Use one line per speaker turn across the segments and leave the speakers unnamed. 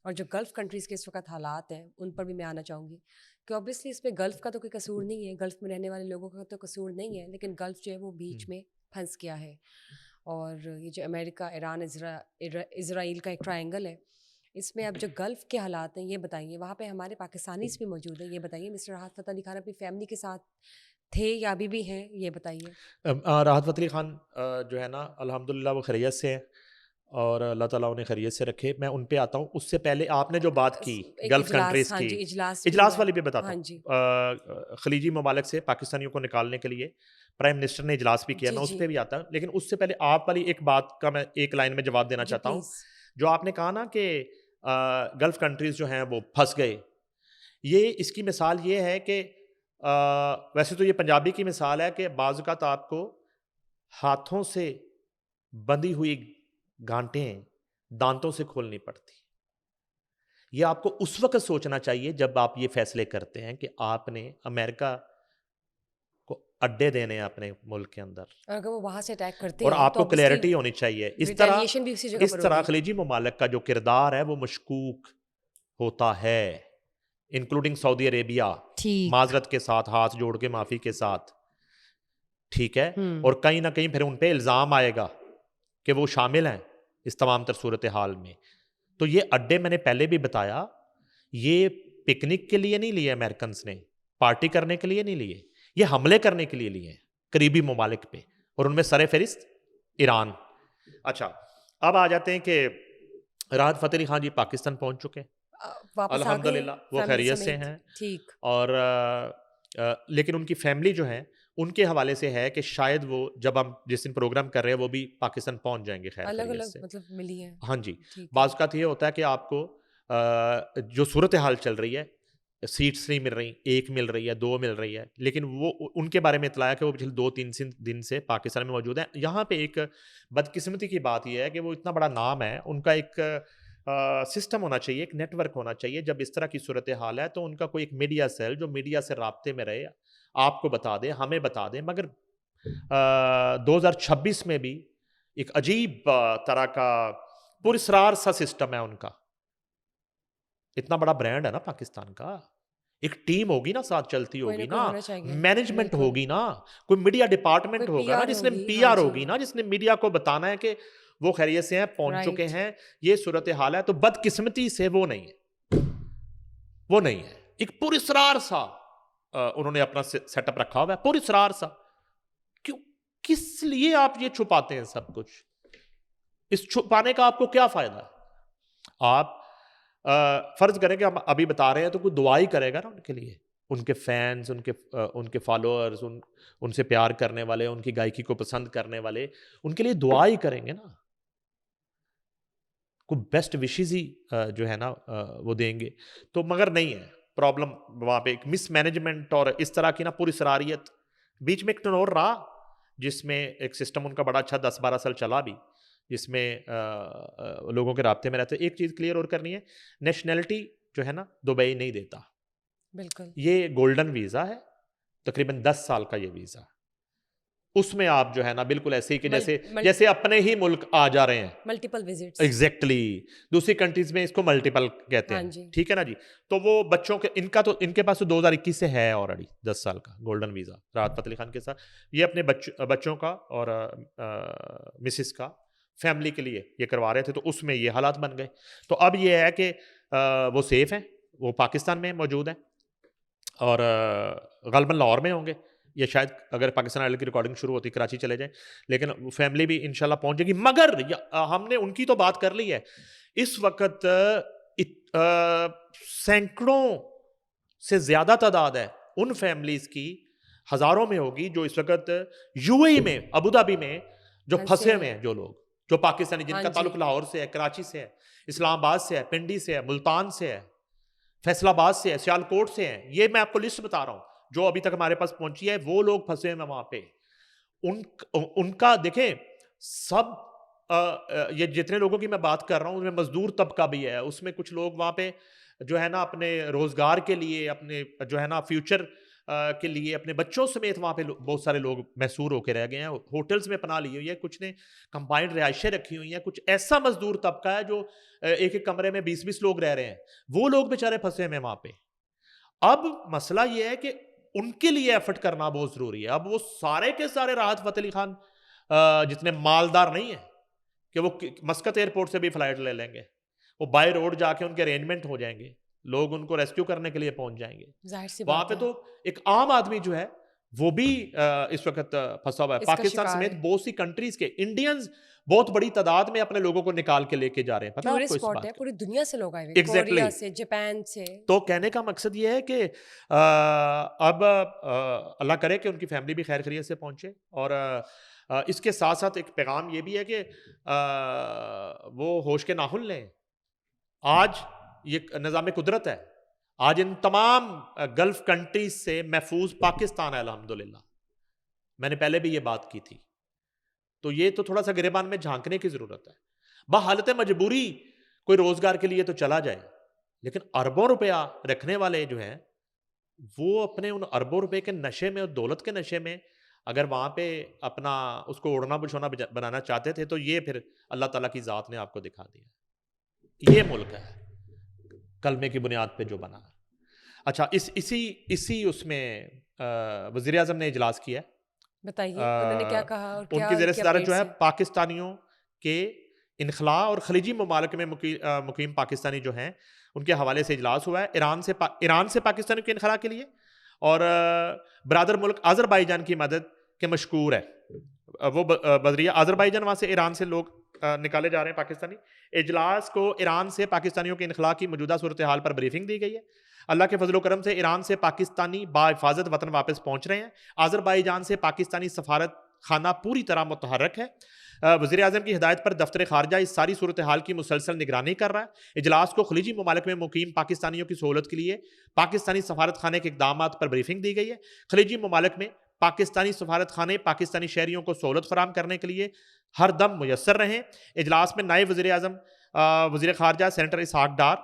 اور جو golf countries کے اس وقت حالات ہیں ان پر بھی میں آنا چاہوں گی کہ اوبیسلی اس پہ گلف کا تو کوئی قصور نہیں ہے، گلف میں رہنے والے لوگوں کا تو قصور نہیں ہے، لیکن گلف جو ہے وہ بیچ میں پھنس گیا ہے. اور یہ جو امریکہ، ایران، اسرائیل کا ایک ٹرائنگل ہے، اس میں اب جو گلف کے حالات ہیں یہ بتائیے، وہاں پہ ہمارے پاکستانیز بھی موجود ہیں، یہ بتائیے مسٹر راحت فتح علی خان اپنی فیملی کے ساتھ تھے یا ابھی بھی ہیں، یہ بتائیے.
راحت فتح علی خان جو ہے نا الحمدللہ وہ خیریت سے ہیں اور اللہ تعالیٰ انہیں خیریت سے رکھے. میں ان پہ آتا ہوں. اس سے پہلے آپ نے جو بات کی
ایک
گلف
اجلاس،
کنٹریز
ہاں
کی،
جی، اجلاس بھی
اجلاس
ہوا ہے.
والی بھی بتاتا
ہاں
ہوں.
جی
خلیجی ممالک سے پاکستانیوں کو نکالنے کے لیے پرائم منسٹر نے اجلاس بھی کیا.
جی
میں اس
جی
پہ بھی آتا ہوں، لیکن اس سے پہلے آپ والی ایک بات کا میں ایک لائن میں جواب دینا
جی
چاہتا ہوں.
پلیز.
جو آپ نے کہا نا کہ گلف کنٹریز جو ہیں وہ پھنس گئے، یہ اس کی مثال یہ ہے کہ ویسے تو یہ پنجابی کی مثال ہے کہ بعض اوقات آپ کو ہاتھوں سے بندھی ہوئی گانٹیں دانتوں سے کھولنی پڑتی. یہ آپ کو اس وقت سوچنا چاہیے جب آپ یہ فیصلے کرتے ہیں کہ آپ نے امریکہ کو اڈے دینے ہیں اپنے ملک کے اندر،
اور اگر وہ وہاں سے اٹیک کرتے
اور
ہیں
آپ
تو
کو
اوبیسلی
کلیئرٹی ہونی چاہیے.
ریٹیلیشن بھی اسی جگہ پر
اس طرح
ہوگی.
خلیجی ممالک کا جو کردار ہے وہ مشکوک ہوتا ہے، انکلوڈنگ سعودی عربیہ،
ٹھیک.
معذرت کے ساتھ، ہاتھ جوڑ کے معافی کے ساتھ. ٹھیک ہے.
ہوں.
اور کہیں نہ کہیں پھر ان پہ الزام آئے گا کہ وہ شامل ہیں اس تمام تر صورتحال میں. تو یہ اڈے میں نے پہلے بھی بتایا، یہ پکنک کے لیے نہیں لیے امریکنز نے، پارٹی کرنے کے لیے نہیں لیے، یہ حملے کرنے کے لیے لیے قریبی ممالک پہ، اور ان میں سر فہرست ایران. اچھا، اب آ جاتے ہیں کہ راحت فتح علی خان جی پاکستان پہنچ چکے ہیں
واپس آ گئے ہیں
الحمدللہ، وہ
فیملی
خیریت سے
سمیت.
ہیں.
ٹھیک.
اور لیکن ان کی فیملی جو ہے ان کے حوالے سے ہے کہ شاید وہ جب ہم جس دن پروگرام کر رہے ہیں وہ بھی پاکستان پہنچ جائیں گے خیر
الگ
خیریت
الگ
سے.
مطلب ملی ہیں.
ہاں جی.
ٹھیک ہے.
بعض اوقات یہ ہوتا ہے کہ آپ کو جو صورتحال چل رہی ہے، سیٹس نہیں مل رہی، ایک مل رہی ہے، دو مل رہی ہے، لیکن وہ ان کے بارے میں اطلاع ہے کہ وہ پچھلے 2-3 دن سے پاکستان میں موجود ہیں. یہاں پہ ایک بدقسمتی کی بات یہ ہے کہ وہ اتنا بڑا نام ہے، ان کا ایک سسٹم ہونا چاہیے، ایک نیٹ ورک ہونا چاہیے. جب اس طرح کی صورتحال ہے تو ان کا کوئی ایک میڈیا سیل جو میڈیا سے رابطے میں رہے، آپ کو بتا دے، ہمیں بتا دیں. مگر 2026 میں بھی ایک عجیب طرح کا پراسرار سا سسٹم ہے ان کا. اتنا بڑا برانڈ ہے نا پاکستان کا، ایک ٹیم ہوگی نا ساتھ چلتی
کوئی نہ
ہوگی
کوئی
نا،
ہونا چاہیے.
مینجمنٹ
بالکل.
ہوگی نا، کوئی میڈیا
کوئی
ڈپارٹمنٹ
پی
ہوگا نا
آر
جس نے
ہوگی.
پی
ہاں
آر
جی.
ہوگی نا، جس نے میڈیا کو بتانا ہے کہ وہ خیریت سے ہیں، پہنچ چکے
رائٹ.
ہیں، یہ صورتحال ہے. تو بدقسمتی سے وہ نہیں ہے، وہ نہیں ہے. ایک پراسرار سا انہوں نے اپنا سیٹ اپ رکھا ہوا ہے، پراسرار سا. کیوں، کس لیے آپ یہ چھپاتے ہیں سب کچھ؟ اس چھپانے کا آپ کو کیا فائدہ ہے؟ آپ فرض کریں کہ ہم ابھی بتا رہے ہیں تو کوئی دعا ہی کرے گا نا ان کے لیے، ان کے فینز، ان کے فالوورز، ان سے پیار کرنے والے، ان کی گائیکی کو پسند کرنے والے ان کے لیے دعا ہی کریں گے نا، کوئی بیسٹ وشز ہی جو ہے نا وہ دیں گے. تو مگر نہیں ہے پرابلم وہاں پہ ایک مس مینجمنٹ اور اس طرح کی نا پوری سراریت. بیچ میں ایک ٹنور رہا جس میں ایک سسٹم ان کا بڑا اچھا 10-12 سال چلا بھی، جس میں لوگوں کے رابطے میں رہتے. ایک چیز کلیئر اور کرنی ہے، نیشنلٹی جو ہے نا دبئی نہیں دیتا.
بالکل.
یہ گولڈن ویزا ہے، تقریباً 10 سال کا یہ ویزا. اس میں آپ جو ہے نا بالکل ایسے ہی کہ جیسے اپنے ہی ملک آ جا رہے ہیں.
Multiple visits.
ایگزیکٹلی. دوسری کنٹریز میں اس کو ملٹیپل کہتے
ہاں
ہیں.
جی.
ٹھیک ہے نا جی. تو وہ بچوں کے ان کے پاس تو 2021 سے ہے آلریڈی 10 سال کا گولڈن ویزا راحت فتح علی خان کے ساتھ. یہ اپنے بچوں کا اور مسز کا فیملی کے لیے یہ کروا رہے تھے، تو اس میں یہ حالات بن گئے. تو اب یہ ہے کہ وہ سیف ہیں، وہ پاکستان میں موجود ہیں اور غالباً لاہور میں ہوں گے، یا شاید اگر پاکستان آئیڈل کی ریکارڈنگ شروع ہوتی کراچی چلے جائیں، لیکن فیملی بھی انشاءاللہ پہنچ جائے گی. مگر ہم نے ان کی تو بات کر لی ہے. اس وقت سینکڑوں سے زیادہ تعداد ہے ان فیملیز کی، ہزاروں میں ہوگی، جو اس وقت یو اے ای میں، ابوظہبی میں جو پھنسے ہوئے ہیں، جو لوگ جو پاکستانی، جن
ہاں
کا
جی.
تعلق لاہور سے ہے، کراچی سے ہے، اسلام آباد سے ہے، پنڈی سے ہے، ملتان سے ہے، فیصل آباد سے ہے، سیالکوٹ سے ہیں. یہ میں آپ کو لسٹ بتا رہا ہوں جو ابھی تک ہمارے پاس پہنچی ہے. وہ لوگ پھنسے ہیں وہاں پہ. ان کا دیکھیں سب یہ جتنے لوگوں کی میں بات کر رہا ہوں ان میں مزدور طبقہ بھی ہے، اس میں کچھ لوگ وہاں پہ جو ہے نا اپنے روزگار کے لیے، اپنے جو ہے نا فیوچر کے لیے اپنے بچوں سمیت وہاں پہ بہت سارے لوگ محصور ہو کے رہ گئے ہیں. ہوٹلز میں پناہ لی ہوئی ہے, کچھ نے کمبائنڈ رہائشیں رکھی ہوئی ہیں, کچھ ایسا مزدور طبقہ ہے جو ایک ایک کمرے میں 20-20 لوگ رہ رہے ہیں. وہ لوگ بیچارے پھنسے ہوئے وہاں پہ. اب مسئلہ یہ ہے کہ ان کے لیے ایفرٹ کرنا بہت ضروری ہے. اب وہ سارے کے سارے راحت فتح علی خان جتنے مالدار نہیں ہیں کہ وہ مسقط ایئرپورٹ سے بھی فلائٹ لے لیں گے, وہ بائی روڈ جا کے ان کے ارینجمنٹ ہو جائیں گے, لوگ ان کو ریسکیو کرنے کے لیے پہنچ جائیں گے. وہاں پہ تو ایک عام آدمی جو ہے وہ بھی اس وقت پھنسا ہوا ہے. پاکستان سمیت بہت سی کنٹریز کے انڈینز بہت بڑی تعداد میں اپنے لوگوں کو نکال کے لے کے جا رہے ہیں. پتہ ہے آپ کو اس بات کا؟
پوری دنیا سے لوگ آئے ہوئے, کوریا سے, جاپان سے.
تو کہنے کا مقصد یہ ہے کہ اب اللہ کرے کہ ان کی فیملی بھی خیر خیریت سے پہنچے. اور اس کے ساتھ ساتھ ایک پیغام یہ بھی ہے کہ وہ ہوش کے ناخن لیں. آج یہ نظام قدرت ہے, آج ان تمام گلف کنٹریز سے محفوظ پاکستان ہے الحمدللہ. میں نے پہلے بھی یہ بات کی تھی. تو یہ تو تھوڑا سا گریبان میں جھانکنے کی ضرورت ہے. بحالت مجبوری کوئی روزگار کے لیے تو چلا جائے, لیکن اربوں روپیہ رکھنے والے جو ہیں وہ اپنے ان اربوں روپے کے نشے میں اور دولت کے نشے میں اگر وہاں پہ اپنا اس کو اڑنا بچھونا بنانا چاہتے تھے تو یہ پھر اللہ تعالیٰ کی ذات نے آپ کو دکھا دیا. یہ ملک ہے کلمے کی بنیاد پہ جو بنا. اچھا اسی اس میں وزیر اعظم نے اجلاس کیا ہے.
بتائیے انہوں نے کیا کہا اور
ان کی زیر صدارت جو ہے پاکستانیوں کے انخلاء اور خلیجی ممالک میں مقیم پاکستانی جو ہیں ان کے حوالے سے اجلاس ہوا ہے. ایران سے پاکستانیوں کے انخلاء کے لیے اور برادر ملک آذربائیجان کی مدد کے مشکور ہے. وہ بذریعہ آذربائیجان وہاں سے ایران سے لوگ نکالے جا رہے ہیں پاکستانی. اجلاس کو ایران سے پاکستانیوں کے انخلاء کی موجودہ صورتحال پر بریفنگ دی گئی ہے. اللہ کے فضل و کرم سے ایران سے پاکستانی بحفاظت وطن واپس پہنچ رہے ہیں. آذربائیجان سے پاکستانی سفارت خانہ پوری طرح متحرک ہے. وزیر اعظم کی ہدایت پر دفتر خارجہ اس ساری صورتحال کی مسلسل نگرانی کر رہا ہے. اجلاس کو خلیجی ممالک میں مقیم پاکستانیوں کی سہولت کے لیے پاکستانی سفارت خانے کے اقدامات پر بریفنگ دی گئی ہے. خلیجی ممالک میں پاکستانی سفارت خانے پاکستانی شہریوں کو سہولت فراہم کرنے کے لیے ہر دم میسر رہیں. اجلاس میں نائب وزیر اعظم وزیر خارجہ سینیٹر اسحاق ڈار,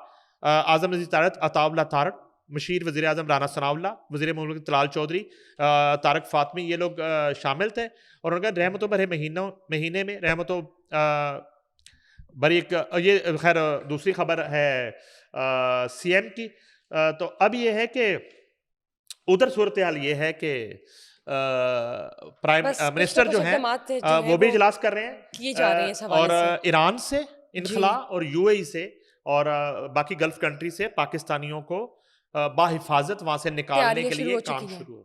اعظم وزیر تجارت عطا اللہ تارڑ, مشیر وزیر اعظم رانا ثناء اللہ, وزیر مملکت طلال چودھری, طارق فاطمی, یہ لوگ شامل تھے. اور ان کا رحمتوں بھرے مہینے میں رحمتوں بری ایک یہ خیر دوسری خبر ہے سی ایم کی. تو اب یہ ہے کہ ادھر صورتحال یہ ہے کہ پرائم منسٹر جو ہیں وہ بھی اجلاس کر رہے ہیں اور ایران سے انخلاء اور یو اے ای سے اور باقی گلف کنٹری سے پاکستانیوں کو باحفاظت وہاں سے نکالنے کے لیے کام شروع ہو.